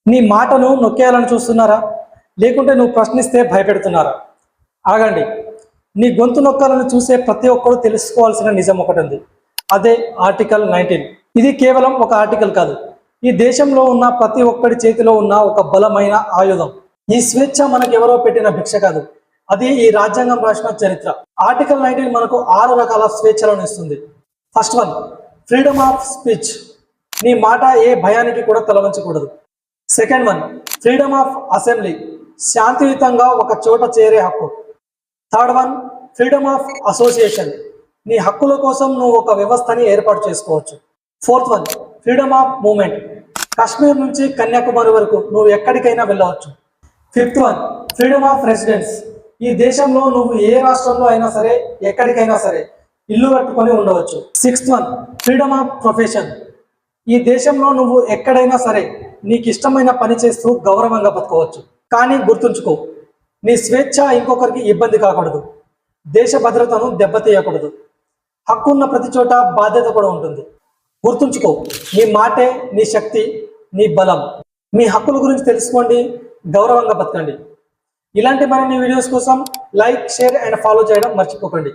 నీ మాటను నొక్కేయాలని చూస్తున్నారా, లేకుంటే నువ్వు ప్రశ్నిస్తే భయపెడుతున్నారా? ఆగండి. నీ గొంతు నొక్కాలని చూసే ప్రతి ఒక్కరూ తెలుసుకోవాల్సిన నిజం ఒకటి ఉంది. అదే ఆర్టికల్ 19. ఇది కేవలం ఒక ఆర్టికల్ కాదు, ఈ దేశంలో ఉన్న ప్రతి ఒక్కడి చేతిలో ఉన్న ఒక బలమైన ఆయుధం. ఈ స్వేచ్ఛ మనకు ఎవరో పెట్టిన భిక్ష కాదు, అది ఈ రాజ్యాంగం రాసిన చరిత్ర. ఆర్టికల్ 19 మనకు 6 రకాల స్వేచ్ఛలను ఇస్తుంది. First one, freedom of speech. నీ మాట ఏ భయానికి కూడా తలవంచకూడదు. Second one, freedom of assembly. శాంతియుతంగా ఒక చోట చేరే హక్కు. Third one, freedom of association. నీ హక్కుల కోసం నువ్వు ఒక వ్యవస్థని ఏర్పాటు చేసుకోవచ్చు. Fourth one, freedom of movement. Kashmir నుంచి కన్యాకుమారి వరకు నువ్వు ఎక్కడికైనా వెళ్ళవచ్చు. Fifth one, freedom of residence. ఈ దేశంలో నువ్వు ఏ రాష్ట్రంలో అయినా సరే, ఎక్కడికైనా సరే ఇల్లు కట్టుకొని ఉండవచ్చు. Sixth one, freedom of profession. ఈ దేశంలో నువ్వు ఎక్కడైనా సరే నీకు ఇష్టమైన పని చేస్తూ గౌరవంగా బతకవచ్చు. కానీ గుర్తుంచుకో, నీ స్వేచ్ఛ ఇంకొకరికి ఇబ్బంది కాకూడదు, దేశ భద్రతను దెబ్బతీయకూడదు. హక్కు ఉన్న ప్రతి చోట బాధ్యత కూడా ఉంటుంది. గుర్తుంచుకో, నీ మాటే నీ శక్తి, నీ బలం. మీ హక్కుల గురించి తెలుసుకోండి, గౌరవంగా బతకండి. ఇలాంటి మరిన్ని వీడియోస్ కోసం లైక్, షేర్ అండ్ ఫాలో చేయడం మర్చిపోకండి.